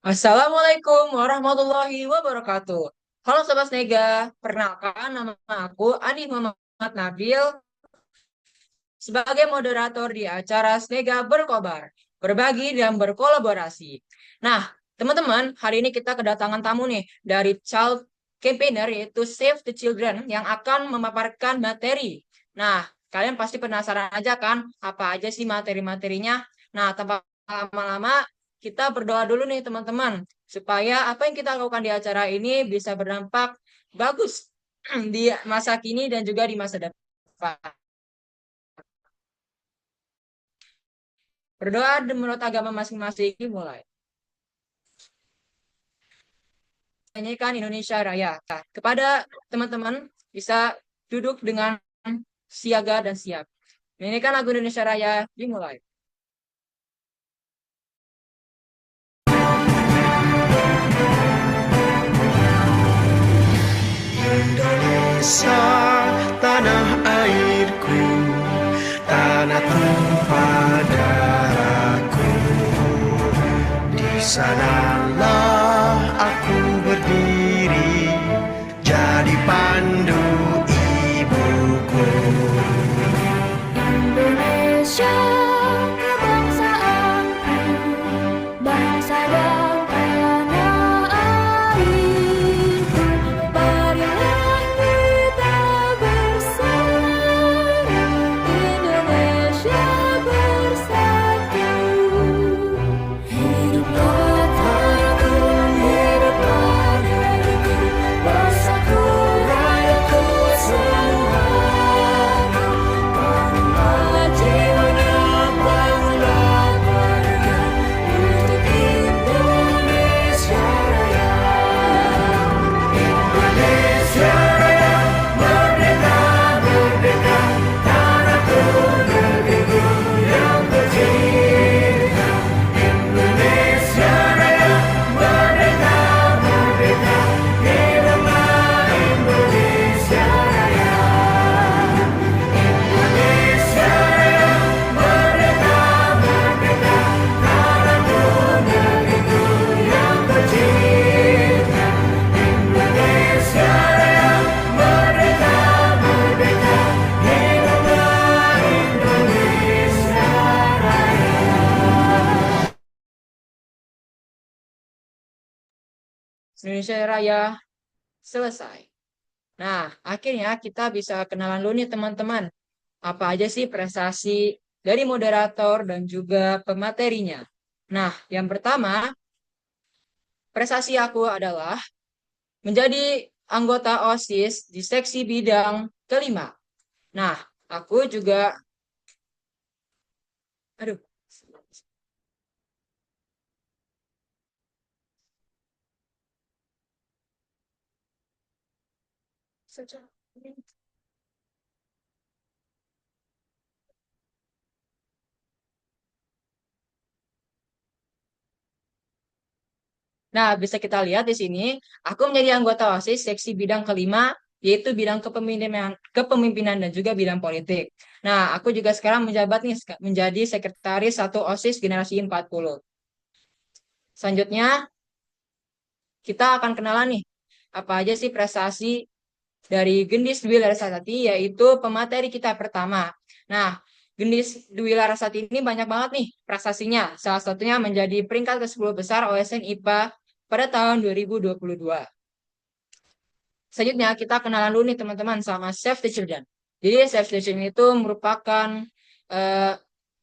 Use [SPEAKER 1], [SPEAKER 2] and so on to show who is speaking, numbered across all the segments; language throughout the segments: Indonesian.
[SPEAKER 1] Assalamualaikum warahmatullahi wabarakatuh. Halo Sobat Snega, perkenalkan nama aku Andi Muhammad Nabil sebagai moderator di acara Snega Berkobar, berbagi dan berkolaborasi. Nah, teman-teman, hari ini kita kedatangan tamu nih dari Child Campaigner yaitu Save the Children yang akan memaparkan materi. Nah, kalian pasti penasaran aja kan apa aja sih materi-materinya? Nah, tanpa lama-lama kita berdoa dulu nih teman-teman supaya apa yang kita lakukan di acara ini bisa berdampak bagus di masa kini dan juga di masa depan. Berdoa menurut agama masing-masing mulai. Nyanyikan Indonesia Raya. Nah, kepada teman-teman bisa duduk dengan siaga dan siap. Nyanyikan lagu Indonesia Raya dimulai.
[SPEAKER 2] Indonesia, tanah airku, tanah tumpah darahku. Di sanalah aku berdiri, jadi pandu ibuku.
[SPEAKER 3] Indonesia kebangsaanku, bangsa dan tanah airku. Marilah kita bersama, Indonesia bersatu. Hiduplah tanahku, hiduplah negeriku, bangsaku, rakyatku semuanya. Bangunlah jiwanya, bangunlah mereka untuk Indonesia Raya. Indonesia Raya, merdeka, merdeka, tanahku, negeriku yang tercinta. Indonesia Raya, merdeka, merdeka, hiduplah Indonesia Raya. Indonesia Raya, merdeka, merdeka, tanahku, negeriku yang tercinta. Indonesia Raya, merdeka, merdeka, hiduplah Indonesia Raya.
[SPEAKER 1] Indonesia Raya selesai. Nah, akhirnya kita bisa kenalan dulu nih teman-teman. Apa aja sih prestasi dari moderator dan juga pematerinya. Nah, yang pertama, prestasi aku adalah menjadi anggota OSIS di seksi bidang kelima. Nah, aku juga, aduh, nah, bisa kita lihat di sini, aku menjadi anggota OSIS seksi bidang kelima, yaitu bidang kepemimpinan dan juga bidang politik. Nah, aku juga sekarang menjabat nih menjadi sekretaris satu OSIS generasi 40. Selanjutnya, kita akan kenalan nih, apa aja sih prestasi dari Gendis Dwi Larasati, yaitu pemateri kita pertama. Nah, Gendis Dwi Larasati ini banyak banget nih prestasinya. Salah satunya menjadi peringkat ke-10 besar OSN IPA pada tahun 2022. Selanjutnya kita kenalan dulu nih teman-teman sama Save the Children. Jadi Save the Children itu merupakan eh,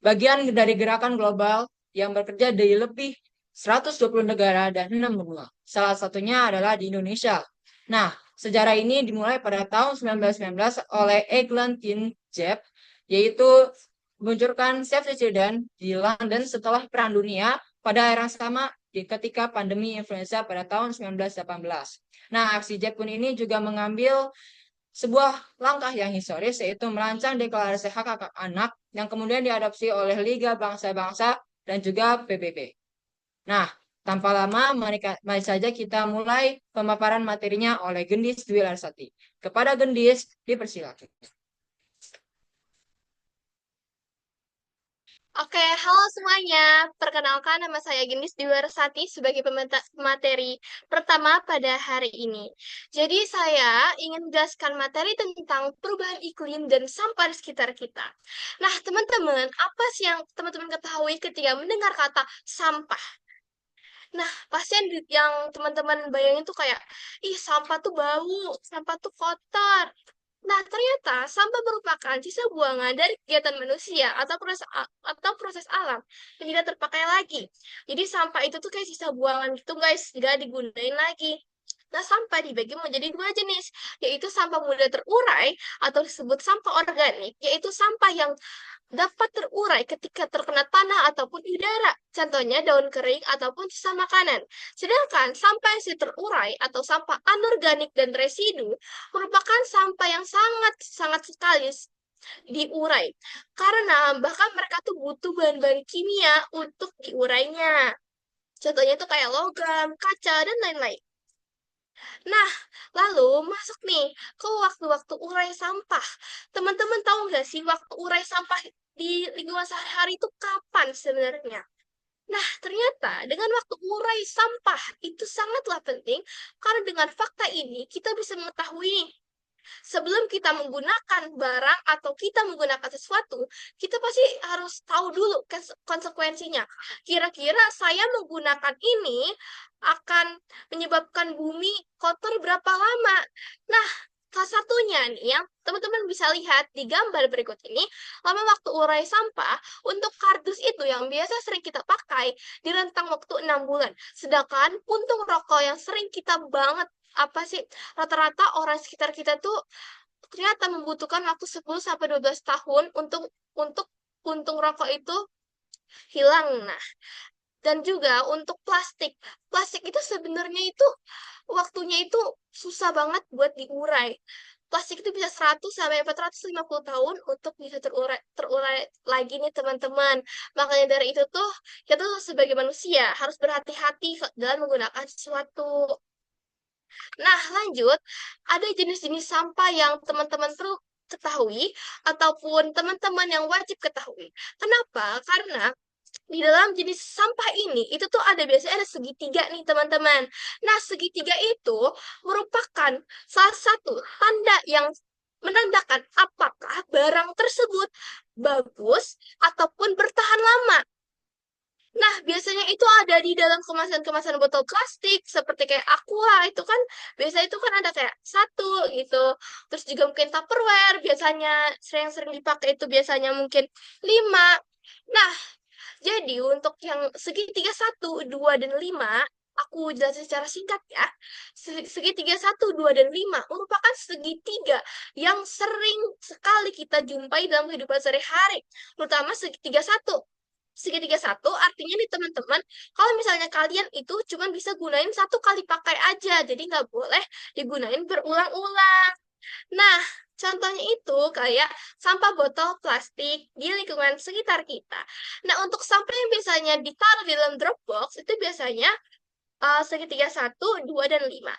[SPEAKER 1] bagian dari gerakan global yang bekerja di lebih 120 negara dan 6 benua. Salah satunya adalah di Indonesia. Nah, sejarah ini dimulai pada tahun 1919 oleh Eglantine Jebb, yaitu meluncurkan Save the Children di London setelah Perang Dunia pada era sama ketika pandemi influenza pada tahun 1918. Nah, aksi Jeb pun ini juga mengambil sebuah langkah yang historis, yaitu merancang deklarasi hak-hak anak yang kemudian diadopsi oleh Liga Bangsa-Bangsa dan juga PBB. Nah, tanpa lama, mari saja kita mulai pemaparan materinya oleh Gendis Dwi Larsati. Kepada Gendis, dipersilakan.
[SPEAKER 4] Oke, halo semuanya. Perkenalkan nama saya Gendis Diwarsati sebagai pemateri pertama pada hari ini. Jadi saya ingin menjelaskan materi tentang perubahan iklim dan sampah di sekitar kita. Nah, teman-teman, apa sih yang teman-teman ketahui ketika mendengar kata sampah? Nah, pasti yang teman-teman bayangin tuh kayak, ih sampah tuh bau, sampah tuh kotor. Nah, ternyata sampah merupakan sisa buangan dari kegiatan manusia atau proses alam yang tidak terpakai lagi. Jadi sampah itu tuh kayak sisa buangan gitu guys, nggak digunain lagi. Nah, sampah dibagi menjadi dua jenis, yaitu sampah mudah terurai atau disebut sampah organik, yaitu sampah yang dapat terurai ketika terkena tanah ataupun udara. Contohnya daun kering ataupun sisa makanan. Sedangkan sampah yang terurai atau sampah anorganik dan residu merupakan sampah yang sangat sekali diurai. Karena bahkan mereka tuh butuh bahan-bahan kimia untuk diurainya. Contohnya itu kayak logam, kaca, dan lain-lain. Nah, lalu masuk nih ke waktu-waktu urai sampah. Teman-teman tahu nggak sih waktu urai sampah di lingkungan sehari-hari itu kapan sebenarnya? Nah, ternyata dengan waktu urai sampah itu sangatlah penting karena dengan fakta ini kita bisa mengetahui sebelum kita menggunakan barang atau kita menggunakan sesuatu, kita pasti harus tahu dulu konsekuensinya. Kira-kira saya menggunakan ini akan menyebabkan bumi kotor berapa lama? Nah, salah satunya nih yang teman-teman bisa lihat di gambar berikut ini, lama waktu urai sampah untuk kardus itu yang biasa sering kita pakai di rentang waktu 6 bulan. Sedangkan puntung rokok yang sering kita banget apa sih rata-rata orang sekitar kita tuh ternyata membutuhkan waktu 10 sampai 12 tahun untuk puntung rokok itu hilang. Nah, dan juga untuk plastik. Plastik itu sebenarnya itu waktunya itu susah banget buat diurai. Plastik itu bisa 100 sampai 450 tahun untuk bisa terurai lagi nih teman-teman. Makanya dari itu tuh kita tuh sebagai manusia harus berhati-hati dalam menggunakan sesuatu. Nah, lanjut, ada jenis-jenis sampah yang teman-teman perlu ketahui ataupun teman-teman yang wajib ketahui. Kenapa? Karena di dalam jenis sampah ini itu tuh ada biasanya ada segitiga nih teman-teman. Nah, segitiga itu merupakan salah satu tanda yang menandakan apakah barang tersebut bagus ataupun bertahan lama. Nah, biasanya itu ada di dalam kemasan-kemasan botol plastik seperti kayak Aqua itu kan biasanya itu kan ada kayak satu gitu. Terus juga mungkin Tupperware biasanya sering-sering dipakai itu biasanya mungkin 5. Nah, jadi untuk yang segitiga 1, 2, dan 5 aku jelasin secara singkat ya. Segitiga 1, 2, dan 5 merupakan segitiga yang sering sekali kita jumpai dalam kehidupan sehari-hari, terutama segitiga satu artinya nih teman-teman, kalau misalnya kalian itu cuma bisa gunain satu kali pakai aja, jadi nggak boleh digunain berulang-ulang. Nah, contohnya itu kayak sampah botol plastik di lingkungan sekitar kita. Nah, untuk sampah yang biasanya ditaruh di dalam drop box itu biasanya segitiga 1, 2, dan 5.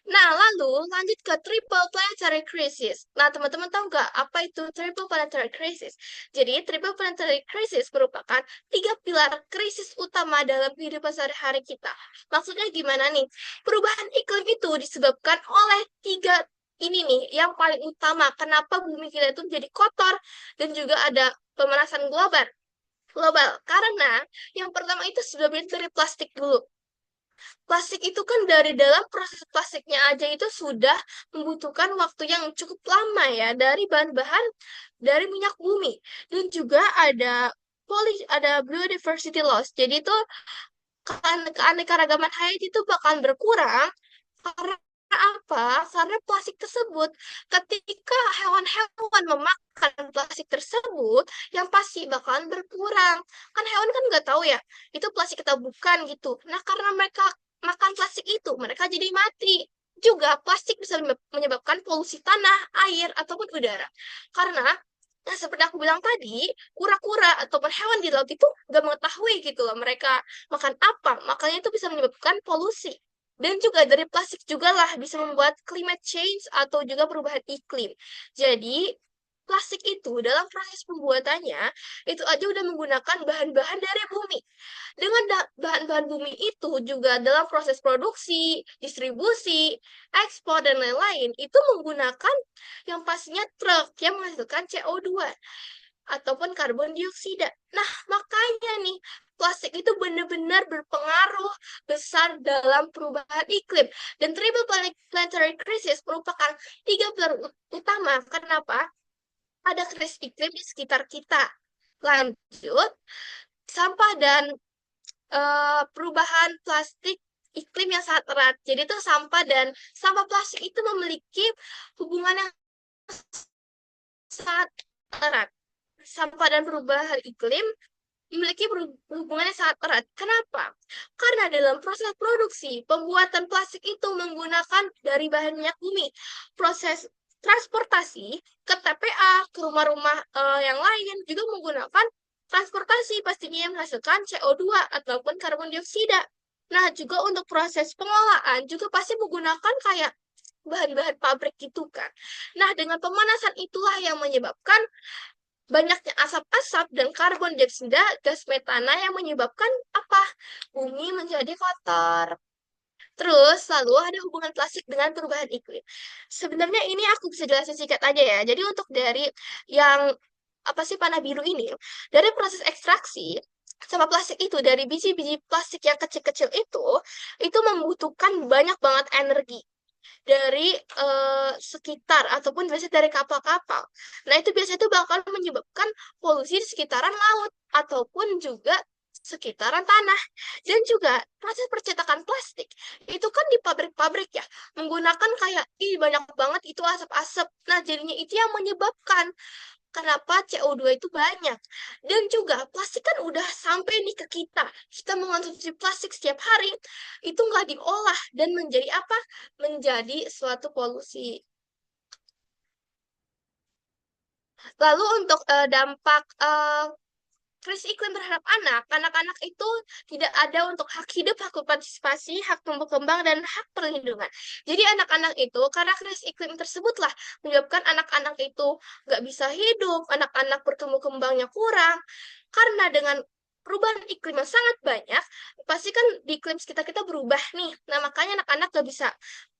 [SPEAKER 4] Nah, lalu lanjut ke triple planetary crisis. Nah, teman-teman tahu nggak apa itu triple planetary crisis? Jadi, triple planetary crisis merupakan 3 pilar krisis utama dalam kehidupan sehari-hari kita. Maksudnya gimana nih? Perubahan iklim itu disebabkan oleh 3 ini nih, yang paling utama. Kenapa bumi kita itu menjadi kotor dan juga ada pemanasan global. Karena yang pertama itu sudah dari plastik dulu. Plastik itu kan dari dalam proses plastiknya aja itu sudah membutuhkan waktu yang cukup lama ya dari bahan-bahan dari minyak bumi dan juga ada biodiversity loss. Jadi itu keanekaragaman hayati itu bakal berkurang karena apa? Karena plastik tersebut ketika hewan-hewan memakan plastik tersebut yang pasti bakalan berkurang. Kan hewan kan nggak tahu ya, itu plastik kita bukan gitu. Nah, karena mereka makan plastik itu, mereka jadi mati. Juga plastik bisa menyebabkan polusi tanah, air, ataupun udara. Karena nah, seperti aku bilang tadi, kura-kura ataupun hewan di laut itu nggak mengetahui gitu loh mereka makan apa, makanya itu bisa menyebabkan polusi. Dan juga dari plastik juga lah bisa membuat climate change atau juga perubahan iklim. Jadi, plastik itu dalam proses pembuatannya itu aja udah menggunakan bahan-bahan dari bumi. Dengan bahan-bahan bumi itu juga dalam proses produksi, distribusi, ekspor dan lain-lain itu menggunakan yang pastinya truk yang menghasilkan CO2 ataupun karbon dioksida. Nah, makanya nih plastik itu benar-benar berpengaruh besar dalam perubahan iklim. Dan triple planetary crisis merupakan tiga pilar utama. Kenapa? Ada krisis iklim di sekitar kita. Lanjut, sampah dan perubahan plastik iklim yang sangat erat. Jadi itu sampah plastik itu memiliki hubungan yang sangat erat. Sampah dan perubahan iklim memiliki hubungan yang sangat erat. Kenapa? Karena dalam proses produksi, pembuatan plastik itu menggunakan dari bahan minyak bumi. Proses transportasi ke TPA, ke rumah-rumah yang lain juga menggunakan transportasi pastinya yang menghasilkan CO2 ataupun karbon dioksida. Nah, juga untuk proses pengolahan juga pasti menggunakan kayak bahan-bahan pabrik gitu kan. Nah, dengan pemanasan itulah yang menyebabkan banyaknya asap-asap dan karbon dioksida gas metana yang menyebabkan apa? Bumi menjadi kotor. Terus lalu ada hubungan plastik dengan perubahan iklim. Sebenarnya ini aku bisa jelasin singkat aja ya. Jadi untuk dari yang apa sih panah biru ini, dari proses ekstraksi sama plastik itu dari biji-biji plastik yang kecil-kecil itu membutuhkan banyak banget energi dari sekitar ataupun biasanya dari kapal-kapal. Nah, itu biasanya itu bakal menyebabkan polusi di sekitaran laut ataupun juga sekitaran tanah. Dan juga proses percetakan plastik itu kan di pabrik-pabrik ya, menggunakan kayak banyak banget itu asap-asap. Nah, jadinya itu yang menyebabkan kenapa CO2 itu banyak. Dan juga plastik kan udah sampai nih ke kita. Kita mengonsumsi plastik setiap hari, itu nggak diolah dan menjadi apa? Menjadi suatu polusi. Lalu untuk dampak krisis iklim terhadap anak-anak itu tidak ada untuk hak hidup, hak partisipasi, hak tumbuh kembang, dan hak perlindungan. Jadi anak-anak itu, karena krisis iklim tersebutlah menyebabkan anak-anak itu nggak bisa hidup, anak-anak bertumbuh kembangnya kurang, karena dengan perubahan iklim yang sangat banyak, pasti kan di iklim sekitar kita berubah nih. Nah, makanya anak-anak nggak bisa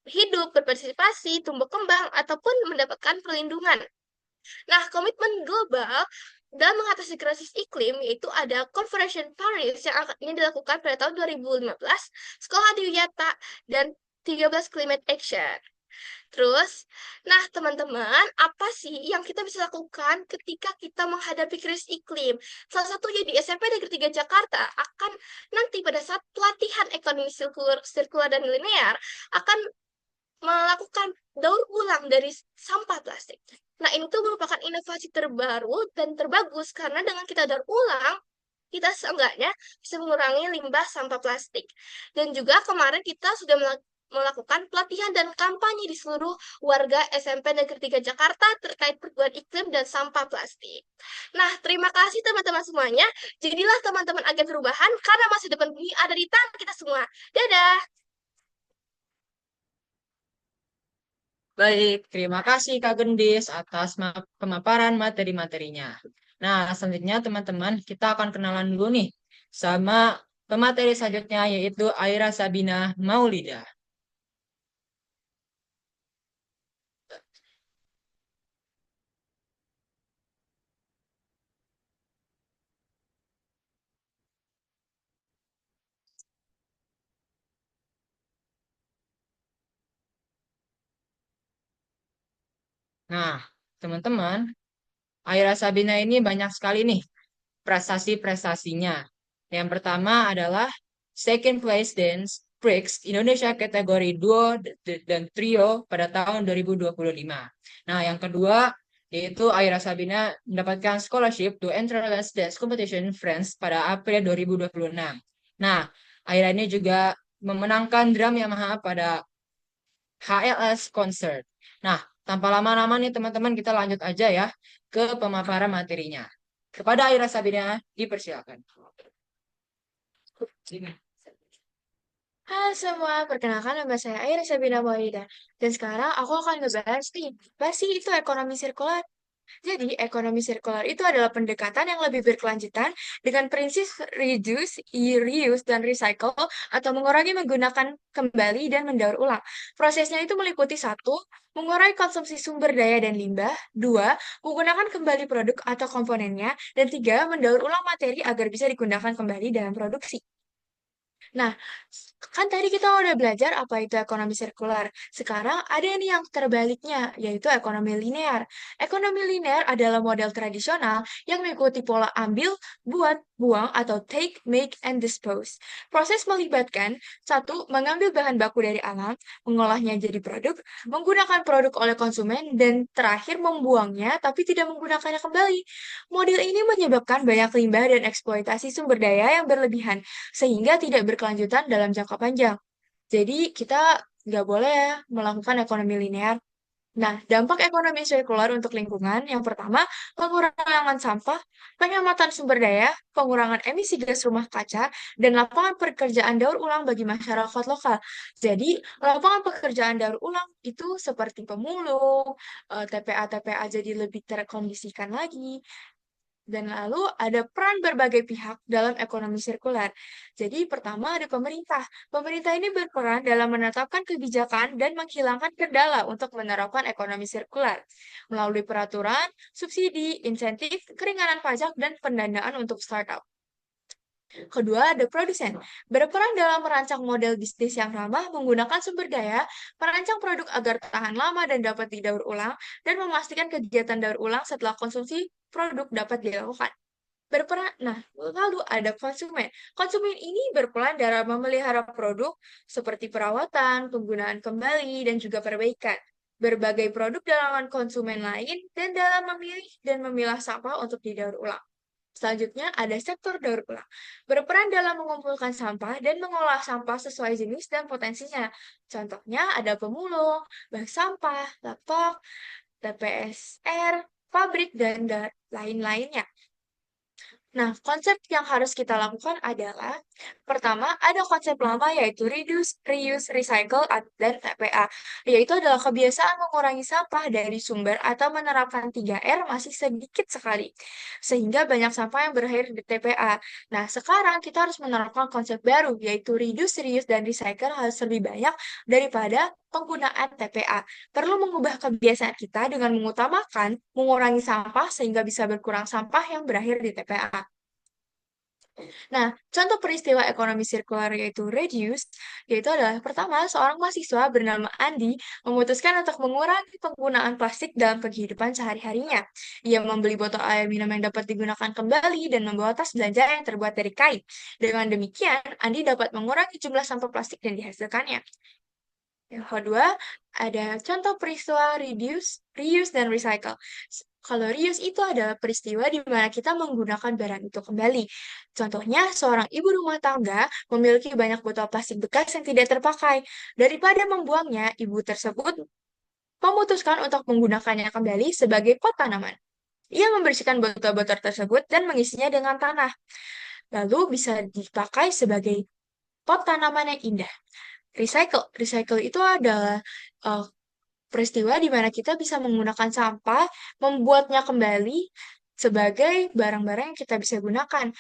[SPEAKER 4] hidup, berpartisipasi, tumbuh kembang, ataupun mendapatkan perlindungan. Nah, komitmen global dalam mengatasi krisis iklim yaitu ada Conference Paris yang ini dilakukan pada tahun 2015, Sekolah di Yata, dan 13 Climate Action. Terus, nah teman-teman, apa sih yang kita bisa lakukan ketika kita menghadapi krisis iklim? Salah satunya di SMP Negeri 3 Jakarta akan nanti pada saat pelatihan ekonomi sirkular dan linear akan melakukan daur ulang dari sampah plastik. Nah, ini tuh merupakan inovasi terbaru dan terbagus karena dengan kita daur ulang, kita seenggaknya bisa mengurangi limbah sampah plastik. Dan juga kemarin kita sudah melakukan pelatihan dan kampanye di seluruh warga SMP Negeri 3 Jakarta terkait perubahan iklim dan sampah plastik. Nah, terima kasih teman-teman semuanya. Jadilah teman-teman agen perubahan karena masa depan bumi ada di tangan kita semua. Dadah!
[SPEAKER 1] Baik, terima kasih Kak Gendis atas pemaparan materi-materinya. Nah, selanjutnya teman-teman, kita akan kenalan dulu nih sama pemateri selanjutnya yaitu Aira Sabina Maulida. Nah, teman-teman, Aira Sabina ini banyak sekali nih prestasi-prestasinya. Yang pertama adalah second place dance Prix Indonesia kategori duo dan trio pada tahun 2025. Nah, yang kedua yaitu Aira Sabina mendapatkan scholarship to Entrance Dance Competition France pada April 2026. Nah, Aira ini juga memenangkan drum Yamaha pada HLS Concert. Nah, tanpa lama-lama nih teman-teman kita lanjut aja ya ke pemaparan materinya. Kepada Aira Sabina dipersilakan.
[SPEAKER 5] Halo semua, perkenalkan nama saya Aira Sabina Maulida. Dan sekarang aku akan ngebahas nih, apa sih itu ekonomi sirkular? Jadi, ekonomi sirkular itu adalah pendekatan yang lebih berkelanjutan dengan prinsip reduce, reuse, dan recycle atau mengurangi, menggunakan kembali, dan mendaur ulang. Prosesnya itu meliputi satu, mengurangi konsumsi sumber daya dan limbah, dua, menggunakan kembali produk atau komponennya, dan tiga, mendaur ulang materi agar bisa digunakan kembali dalam produksi. Nah, kan tadi kita udah belajar apa itu ekonomi sirkular. Sekarang ada nih yang terbaliknya, yaitu ekonomi linear. Ekonomi linear adalah model tradisional yang mengikuti pola ambil, buat, buang, atau take, make, and dispose. Proses melibatkan, satu, mengambil bahan baku dari alam, mengolahnya jadi produk, menggunakan produk oleh konsumen, dan terakhir membuangnya tapi tidak menggunakannya kembali. Model ini menyebabkan banyak limbah dan eksploitasi sumber daya yang berlebihan sehingga tidak berkelanjutan dalam jangka panjang. Jadi kita nggak boleh ya melakukan ekonomi linear. Nah, dampak ekonomi sirkular untuk lingkungan, yang pertama, pengurangan sampah, penghematan sumber daya, pengurangan emisi gas rumah kaca, dan lapangan pekerjaan daur ulang bagi masyarakat lokal. Jadi, lapangan pekerjaan daur ulang itu seperti pemulung, TPA-TPA jadi lebih terkondisikan lagi, dan lalu ada peran berbagai pihak dalam ekonomi sirkular. Jadi pertama ada pemerintah. Pemerintah ini berperan dalam menetapkan kebijakan dan menghilangkan kendala untuk menerapkan ekonomi sirkular melalui peraturan, subsidi, insentif, keringanan pajak, dan pendanaan untuk startup. Kedua, ada produsen. Berperan dalam merancang model bisnis yang ramah menggunakan sumber daya, merancang produk agar tahan lama dan dapat didaur ulang, dan memastikan kegiatan daur ulang setelah konsumsi produk dapat dilakukan. Lalu ada konsumen. Konsumen ini berperan dalam memelihara produk seperti perawatan, penggunaan kembali, dan juga perbaikan. Berbagai produk dalam konsumen lain dan dalam memilih dan memilah sampah untuk didaur ulang. Selanjutnya ada sektor daur ulang. Berperan dalam mengumpulkan sampah dan mengolah sampah sesuai jenis dan potensinya. Contohnya ada pemulung, bank sampah, lapak, TPSR, pabrik, dan lain-lainnya. Nah, konsep yang harus kita lakukan adalah, pertama, ada konsep lama yaitu reduce, reuse, recycle, dan TPA, yaitu adalah kebiasaan mengurangi sampah dari sumber atau menerapkan 3R masih sedikit sekali, sehingga banyak sampah yang berakhir di TPA. Nah, sekarang kita harus menerapkan konsep baru, yaitu reduce, reuse, dan recycle harus lebih banyak daripada penggunaan TPA. Perlu mengubah kebiasaan kita dengan mengutamakan mengurangi sampah sehingga bisa berkurang sampah yang berakhir di TPA. Nah, contoh peristiwa ekonomi sirkular yaitu reduce, yaitu adalah pertama, seorang mahasiswa bernama Andi memutuskan untuk mengurangi penggunaan plastik dalam kehidupan sehari-harinya. Ia membeli botol air minum yang dapat digunakan kembali dan membawa tas belanja yang terbuat dari kain. Dengan demikian, Andi dapat mengurangi jumlah sampah plastik yang dihasilkannya. Yang kedua, ada contoh peristiwa reduce, reuse, dan recycle. Kalau reuse itu adalah peristiwa di mana kita menggunakan barang itu kembali. Contohnya, seorang ibu rumah tangga memiliki banyak botol plastik bekas yang tidak terpakai. Daripada membuangnya, ibu tersebut memutuskan untuk menggunakannya kembali sebagai pot tanaman. Ia membersihkan botol-botol tersebut dan mengisinya dengan tanah. Lalu bisa dipakai sebagai pot tanaman yang indah. Recycle. Recycle itu adalah uh, peristiwa di mana kita bisa menggunakan sampah, membuatnya kembali sebagai barang-barang yang kita bisa gunakan.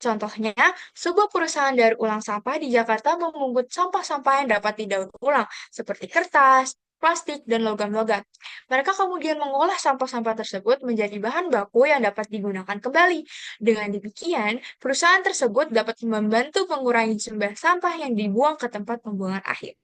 [SPEAKER 5] Contohnya, sebuah perusahaan daur ulang sampah di Jakarta memungut sampah-sampah yang dapat didaur ulang, seperti kertas, plastik, dan logam-logam. Mereka kemudian mengolah sampah-sampah tersebut menjadi bahan baku yang dapat digunakan kembali. Dengan demikian, perusahaan tersebut dapat membantu mengurangi jumlah sampah yang dibuang ke tempat pembuangan akhir.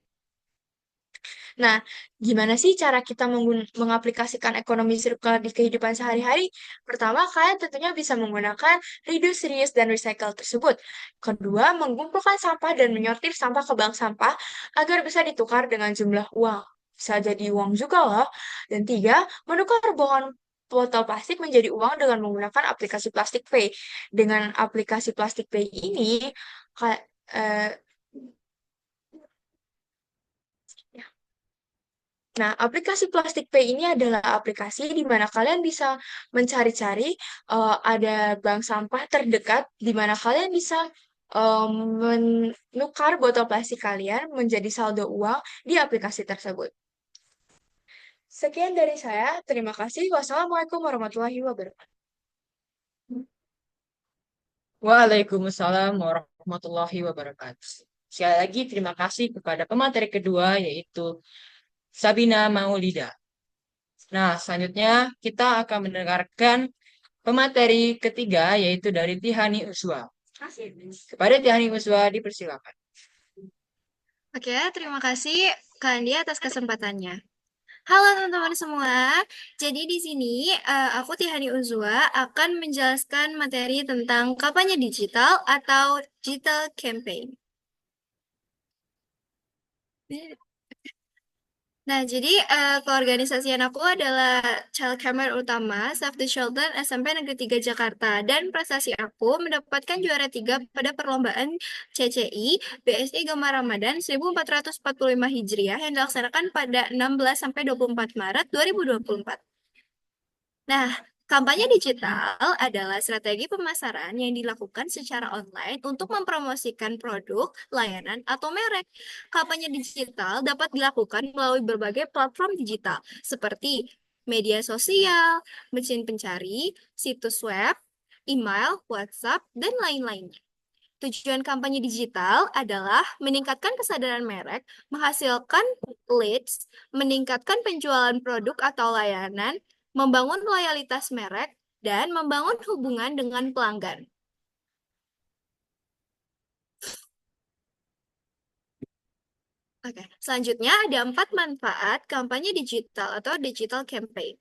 [SPEAKER 5] Nah, gimana sih cara kita mengaplikasikan ekonomi sirkular di kehidupan sehari-hari? Pertama, kalian tentunya bisa menggunakan reduce, reuse, dan recycle tersebut. Kedua, mengumpulkan sampah dan menyortir sampah ke bank sampah agar bisa ditukar dengan jumlah uang. Bisa jadi uang juga loh. Dan tiga, menukar botol plastik menjadi uang dengan menggunakan aplikasi Plastik Pay. Dengan aplikasi Plastik Pay ini, Nah, aplikasi Plastik Pay ini adalah aplikasi di mana kalian bisa mencari-cari ada bank sampah terdekat di mana kalian bisa menukar botol plastik kalian menjadi saldo uang di aplikasi tersebut. Sekian dari saya. Terima kasih. Wassalamualaikum warahmatullahi wabarakatuh.
[SPEAKER 1] Waalaikumsalam warahmatullahi wabarakatuh. Sekali lagi terima kasih kepada pemateri kedua yaitu Sabina Maulida. Nah, selanjutnya kita akan mendengarkan pemateri ketiga yaitu dari Tihani Uswa. Kepada Tihani Uswa dipersilakan.
[SPEAKER 6] Oke, terima kasih Kak Andi atas kesempatannya. Halo teman-teman semua. Jadi di sini aku Tihani Uzwa akan menjelaskan materi tentang kampanye digital atau digital campaign. Nah, jadi keorganisasian aku adalah Child Camper Utama Save the Children SMP Negeri 3 Jakarta dan prestasi aku mendapatkan juara 3 pada perlombaan CCI BSI Gemar Ramadan 1445 Hijriah yang dilaksanakan pada 16 sampai 24 Maret 2024. Nah, kampanye digital adalah strategi pemasaran yang dilakukan secara online untuk mempromosikan produk, layanan, atau merek. Kampanye digital dapat dilakukan melalui berbagai platform digital seperti media sosial, mesin pencari, situs web, email, WhatsApp, dan lain-lainnya. Tujuan kampanye digital adalah meningkatkan kesadaran merek, menghasilkan leads, meningkatkan penjualan produk atau layanan, membangun loyalitas merek, dan membangun hubungan dengan pelanggan. Oke, selanjutnya ada 4 manfaat kampanye digital atau digital campaign.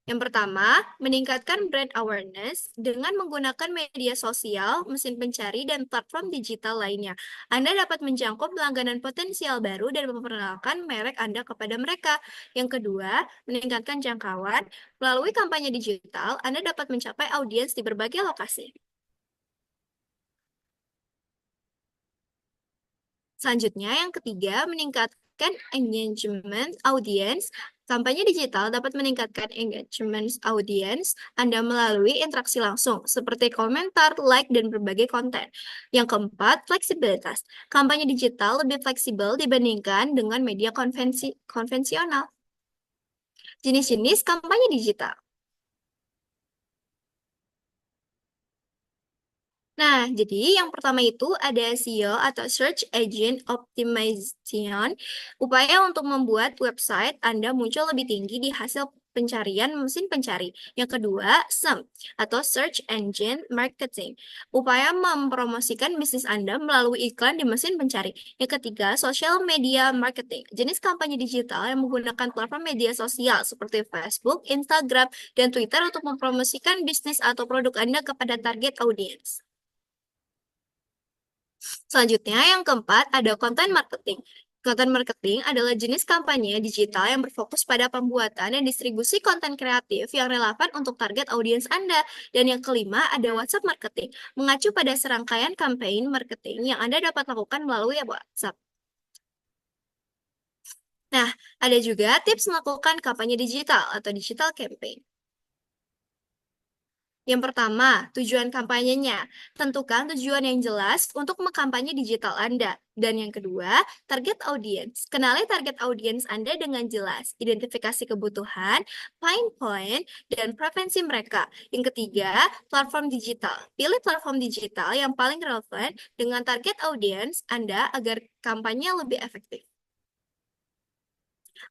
[SPEAKER 6] Yang pertama, meningkatkan brand awareness dengan menggunakan media sosial, mesin pencari, dan platform digital lainnya. Anda dapat menjangkau pelangganan potensial baru dan memperkenalkan merek Anda kepada mereka. Yang kedua, meningkatkan jangkauan. Melalui kampanye digital, Anda dapat mencapai audiens di berbagai lokasi. Selanjutnya, yang ketiga, meningkatkan engagement audience. Kampanye digital dapat meningkatkan engagement audience Anda melalui interaksi langsung, seperti komentar, like, dan berbagai konten. Yang keempat, fleksibilitas. Kampanye digital lebih fleksibel dibandingkan dengan media konvensional. Jenis-jenis kampanye digital. Nah, jadi yang pertama itu ada SEO atau Search Engine Optimization, upaya untuk membuat website Anda muncul lebih tinggi di hasil pencarian mesin pencari. Yang kedua, SEM atau Search Engine Marketing, upaya mempromosikan bisnis Anda melalui iklan di mesin pencari. Yang ketiga, Social Media Marketing, jenis kampanye digital yang menggunakan platform media sosial seperti Facebook, Instagram, dan Twitter untuk mempromosikan bisnis atau produk Anda kepada target audiens. Selanjutnya, yang keempat, ada konten marketing. Konten marketing adalah jenis kampanye digital yang berfokus pada pembuatan dan distribusi konten kreatif yang relevan untuk target audiens Anda. Dan yang kelima, ada WhatsApp marketing, mengacu pada serangkaian campaign marketing yang Anda dapat lakukan melalui WhatsApp. Nah, ada juga tips melakukan kampanye digital atau digital campaign. Yang pertama, tujuan kampanyenya. Tentukan tujuan yang jelas untuk mengkampanye digital Anda. Dan yang kedua, target audiens. Kenali target audiens Anda dengan jelas. Identifikasi kebutuhan, pain point, dan preferensi mereka. Yang ketiga, platform digital. Pilih platform digital yang paling relevan dengan target audiens Anda agar kampanye lebih efektif.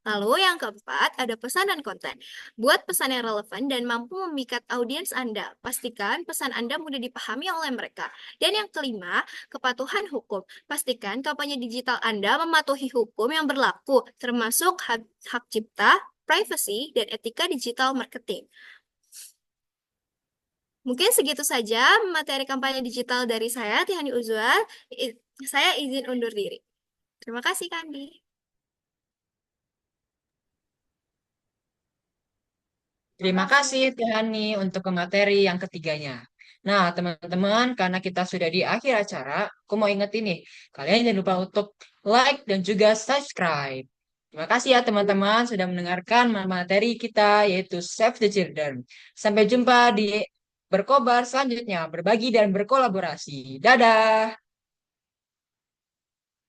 [SPEAKER 6] Lalu yang keempat, ada pesan dan konten. Buat pesan yang relevan dan mampu memikat audiens Anda. Pastikan pesan Anda mudah dipahami oleh mereka. Dan yang kelima, kepatuhan hukum. Pastikan kampanye digital Anda mematuhi hukum yang berlaku, termasuk hak cipta, privacy, dan etika digital marketing. Mungkin segitu saja materi kampanye digital dari saya, Tihani Uzwa. Saya izin undur diri. Terima kasih, Kandi.
[SPEAKER 1] Terima kasih Tiani untuk materi yang ketiganya. Nah, teman-teman, karena kita sudah di akhir acara, aku mau ingetin nih, kalian jangan lupa untuk like dan juga subscribe. Terima kasih ya teman-teman sudah mendengarkan materi kita yaitu Save the Children. Sampai jumpa di berkobar selanjutnya, berbagi dan berkolaborasi. Dadah!